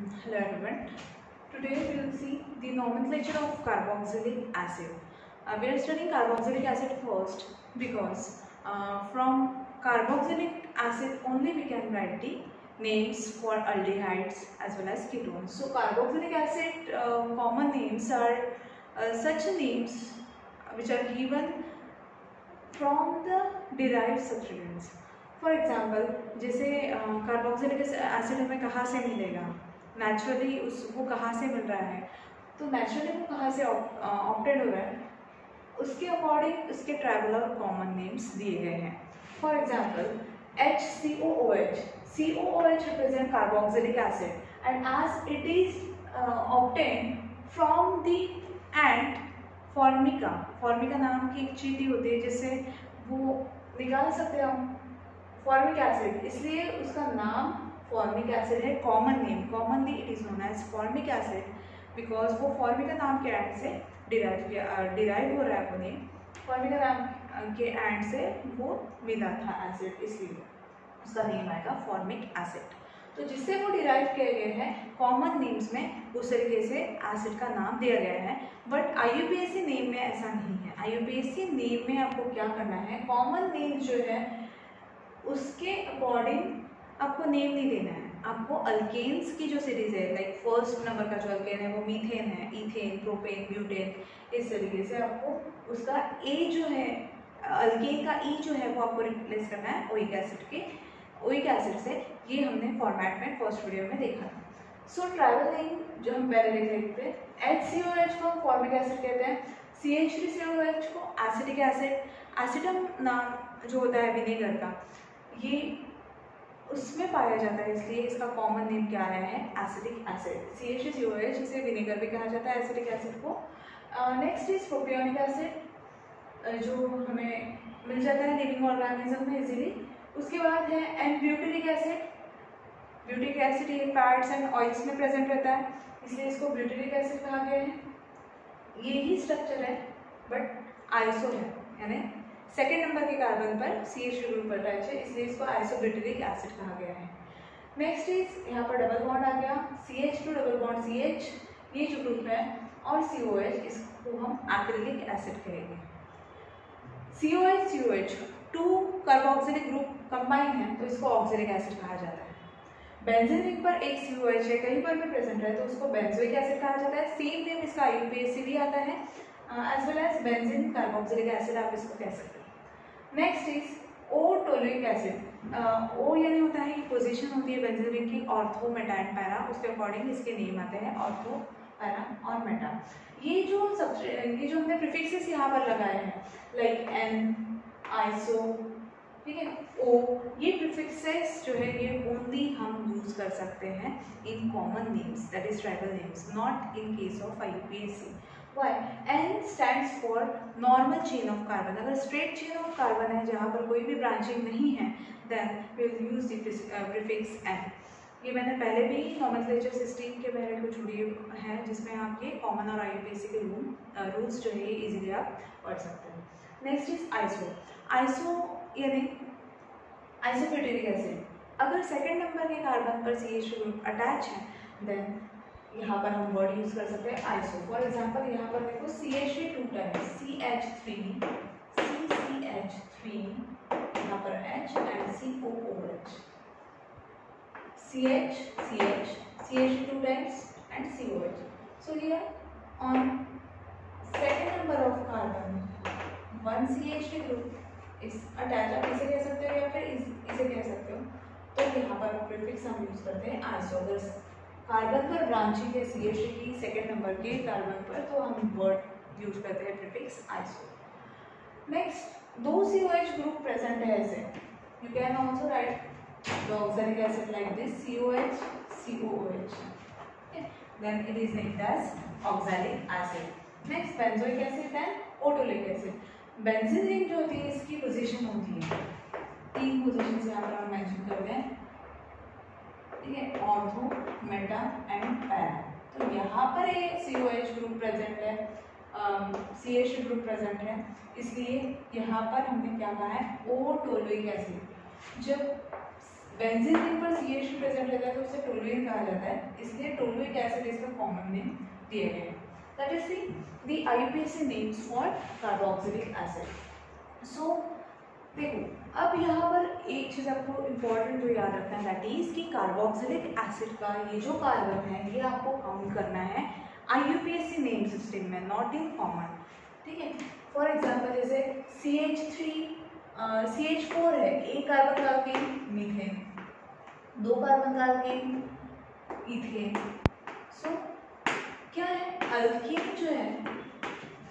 Hello everyone. Today we will see the nomenclature of carboxylic acid. We are studying carboxylic acid first because from carboxylic acid only we can write the names for aldehydes as well as ketones. So carboxylic acid common names are such names which are given from the derived substituents. For example जैसे carboxylic acid हमें कहाँ से मिलेगा, naturally उस वो कहाँ से मिल रहा है, तो नेचुरली वो कहाँ से ऑप्टेड हो रहा है, उसके अकॉर्डिंग उसके ट्राइबल और कॉमन नेम्स दिए गए हैं. For example HCOOH, COOH represent carboxylic acid and as it is obtained from the ant Formica. Formica नाम की एक चींटी होती है जिससे वो निकाल सकते हैं हम फॉर्मिक एसिड, इसलिए उसका नाम फॉर्मिक एसिड है. Common name, commonly it is known as formic acid because वो फॉर्मिका नाम के एंड से डिराइव हो रहा है. वो नेम फॉर्मिका नाम के एंड से वो मिला था एसिड, इसलिए उसका नेम आएगा फॉर्मिक एसिड. तो जिससे वो डिराइव किए गए हैं कॉमन नेम्स में उस तरीके से एसिड का नाम दिया गया है. बट IUPAC नेम में ऐसा नहीं है. IUPAC नेम में आपको क्या करना है, कॉमन नेम जो है उसके अकॉर्डिंग आपको नेम नहीं देना है. आपको अल्केन्स की जो सीरीज है, लाइक फर्स्ट नंबर का जो अल्केन है वो मीथेन है, इथेन, प्रोपेन, ब्यूटेन, इस तरीके से आपको उसका ए जो है अल्केन का ई जो है वो आपको रिप्लेस करना है ओइक एसिड के ओइक एसिड से. ये हमने फॉर्मेट में फर्स्ट वीडियो में देखा था. सो ट्राइबल नेम जो हम पहले देख रहे थे, HCOH को हम फॉर्मिक एसिड कहते हैं, CH3COOH को एसिटिक एसिड. एसिडम नाम जो होता है विनेगर का, ये उसमें पाया जाता है, इसलिए इसका कॉमन नेम क्या आया है एसिटिक एसिड. CH3COH इसे विनेगर भी कहा जाता है एसिटिक एसिड को. नेक्स्ट इज प्रोपियोनिक एसिड जो हमें मिल जाता है लिविंग ऑर्गेनिज्म में इजीली. उसके बाद है and butyric acid. Butyric acid ये फैट्स एंड ऑयल्स में प्रेजेंट रहता है, इसलिए इसको ब्यूटेरिक एसिड कहा गया है. ये ही स्ट्रक्चर है बट आइसो है, यानी सेकेंड नंबर के कार्बन पर CH2 ग्रुप पर अटैच है, इसलिए इसको आइसोब्यूटेरिक एसिड कहा गया है. नेक्स्ट इज यहाँ पर डबल बॉन्ड आ गया, CH2 डबल बॉन्ड CH, ये जो ग्रुप है, और COH, इसको हम एक्रिलिक एसिड कहेंगे. COH to carboxylic group combine है तो इसको ऑक्सिलिक एसिड कहा जाता है. बेंजीन रिंग पर एक COH है, कहीं पर भी प्रेजेंट है तो उसको बेंजोइक एसिड कहा जाता है. सेम नेम इसका IUPAC भी आता है as well as benzene carboxylic acid आप इसको कह सकते हैं. Next is O-toluic acid. O यानी होता है पोजीशन होती है बेंजीन रिंग की, ऑर्थो, मेटा एंड पैरा, उसके अकॉर्डिंग इसके नेम आते हैं ऑर्थो, पैरा और मेटा. ये जो हमने प्रीफिक्सेस यहाँ पर लगाए हैं लाइक N, आइसो, ठीक है, O, ये प्रीफिक्सेस जो है ये ओनली हम यूज कर सकते हैं in common names, that is tribal names, not in case of IUPAC. Why? N stands for normal chain of carbon. अगर straight chain of carbon है जहाँ पर कोई भी ब्रांचिंग नहीं है, then we will use the prefix N. ये मैंने पहले भी नॉमेनक्लेचर सिस्टम के पहले कुछ वीडियो है जिसमें आप ये कॉमन और IUPAC के रूल्स जो है ये इजीली आप पढ़ सकते हैं. Next is iso. आइसो यानी आइसोब्यूटेरिक एसिड. अगर सेकेंड नंबर के कार्बन पर CH2 ग्रुप अटैच है देन यहाँ पर हम वर्ड यूज कर सकते हैं आइसो. फॉर एग्जाम्पल यहाँ पर देखो CH3 two times, CH3, CCH3, यहाँ पर H and COOH, CH, CH3 two times and COH. So here on second number of carbon one CH3 group इस अटैच, आप इसे कह सकते हो या फिर इसे कह सकते हो. तो यहाँ पर प्रीफिक्स हम यूज करते हैं आइसो. अगर कार्बन पर ब्रांचिंग है CH3 की सेकेंड नंबर के कार्बन पर तो हम वर्ड यूज करते हैं प्रीफिक्स आइसो. नेक्स्ट, दो COH ग्रुप प्रेजेंट है ऐसे, you can also write the oxalic acid like this COH, COOH, then it is named as oxalic acid. Next benzoic acid and O-toluic acid. Benzene ring जो होती है इसकी position होती है, तीन पोजीशन यहाँ पर हम मेंशन करते हैं, ठीक है, ऑर्थो, मेटा एंड पैरा. तो यहाँ पर ये COH ग्रुप प्रेजेंट है, CH ग्रुप प्रेजेंट है, इसलिए यहाँ पर हमने क्या कहा है O-टोलुइक एसिड. जब बेंजीन रिंग पर CH2 प्रेजेंट रहता है तो उसे टोलुइन कहा जाता है, इसलिए acid is the common name दिया गया. That is the IUPAC names for carboxylic acid. So देखो अब यहाँ पर एक चीज़ आपको इम्पोर्टेंट जो याद रखना है दैट इज कि कार्बोक्सिलिक एसिड का ये जो कार्बन है ये आपको काउंट करना है IUPAC नेम सिस्टम में, नॉट इन कॉमन. ठीक है. फॉर एग्जांपल जैसे CH4 है, एक कार्बन का अल्केन मीथेन, दो कार्बन का अल्केन इथेन. सो क्या है अल्केन जो है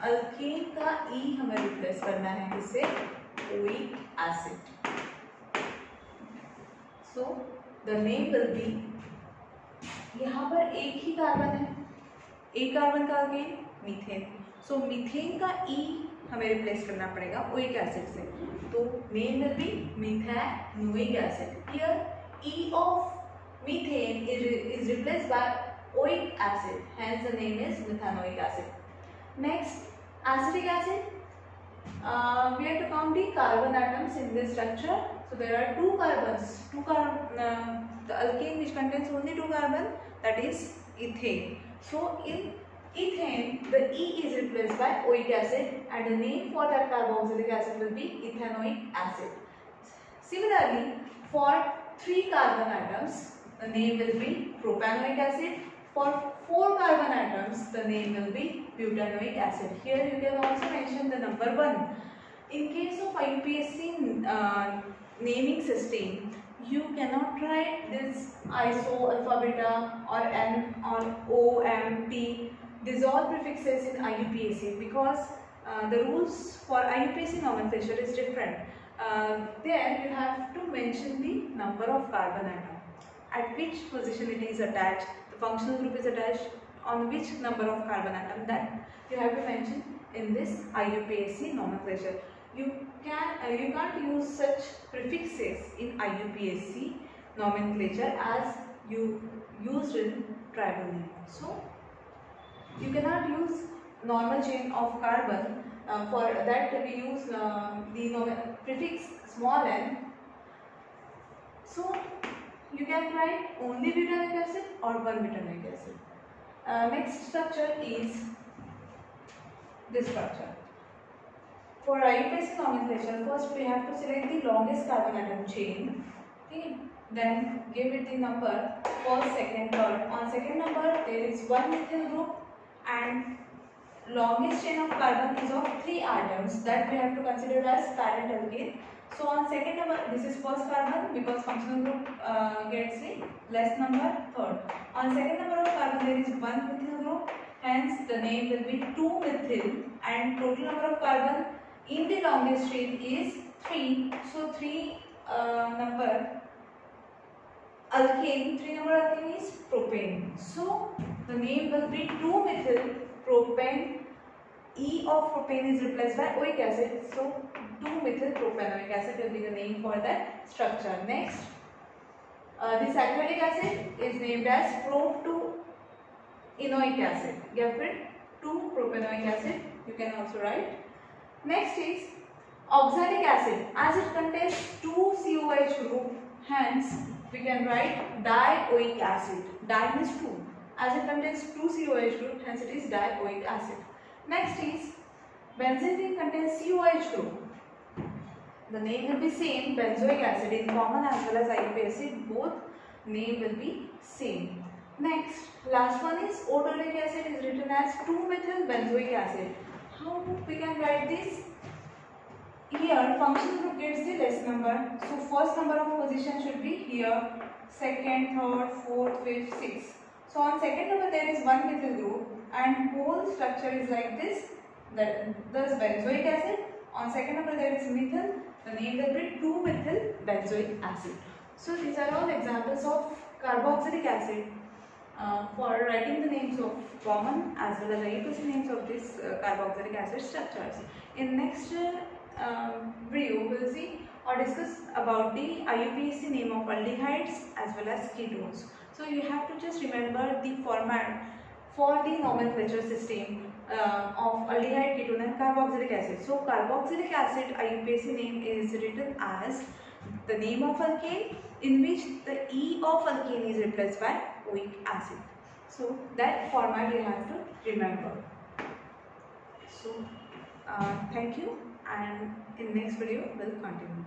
अल्केन का ई हमें रिप्लेस करना है किससे, oic acid. So the name will be, यहाँ पर एक ही कार्बन है, एक कार्बन का अल्केन मीथेन. सो मीथेन का ई हमें रिप्लेस करना पड़ेगा ओइक एसिड से, तो name will be methanoic acid. Here E of methane is replaced by oic acid, hence the name is methanoic acid. Next acetic acid. We have to count the carbon atoms in this structure. So there are two carbons, the alkane which contains only two carbon, that is ethane. So in ethane the E is replaced by oic acid and the name for that carboxylic acid will be ethanoic acid. Similarly for three carbon atoms the name will be propanoic acid. For 4 carbon atoms the name will be butanoic acid. Here you can also mention the number 1. In case of IUPAC naming system, you cannot write this iso, alpha, beta or N or O, M, P. These all prefixes in IUPAC because the rules for IUPAC nomenclature is different. There you have to mention the number of carbon atom, at which position it is attached, functional group is attached, on which number of carbon atom, that you have to mention in this IUPAC nomenclature. You can't use such prefixes in IUPAC nomenclature as you used in tribal name. So you cannot use normal chain of carbon. For that we use the prefix small n. So you can write only butanoic acid or one butanoic acid. Next structure is this structure. For IUPAC nomenclature, first we have to select the longest carbon atom chain. Okay. Then give it the number first, second, third. On second number there is one methyl group and longest chain of carbon is of 3 atoms, that we have to consider as parent alkane. So on second number, this is first carbon because functional group gets the less number, third. On second number of carbon there is one methyl group, hence the name will be 2-methyl and total number of carbon in the longest chain is 3. So 3 number alkane is propane. So the name will be 2-methyl propane. E of propane is replaced by oic acid. So 2-methyl propanoic acid will be the name for that structure. Next, this salicylic acid is named as pro-2-enoic acid. Get it? 2-propanoic acid you can also write. Next is oxalic acid. As it contains 2 COH group, hence we can write dioic acid. Di means 2. As it contains 2 COH group, hence it is dioic acid. Next is benzene contains COH group. The name will be same, benzoic acid. In common as well as IUPAC, both name will be same. Next, last one is odolic acid is written as 2-methyl benzoic acid. How we can write this? Here functional group gets the less number. So first number of position should be here, second, third, fourth, fifth, sixth. So on second number there is one methyl group and whole structure is like this. Thus benzoic acid. On second number there is methyl. The name will be 2-methyl benzoic acid. So these are all examples of carboxylic acid. For writing the names of common as well as IUPAC names of these carboxylic acid structures. In next video we will see or discuss about the IUPAC name of aldehydes as well as ketones. So you have to just remember the format for the nomenclature system of aldehyde, ketone and carboxylic acid. So carboxylic acid IUPAC name is written as the name of alkane in which the E of alkane is replaced by oic acid. So that format you have to remember. So thank you, and in next video we'll continue.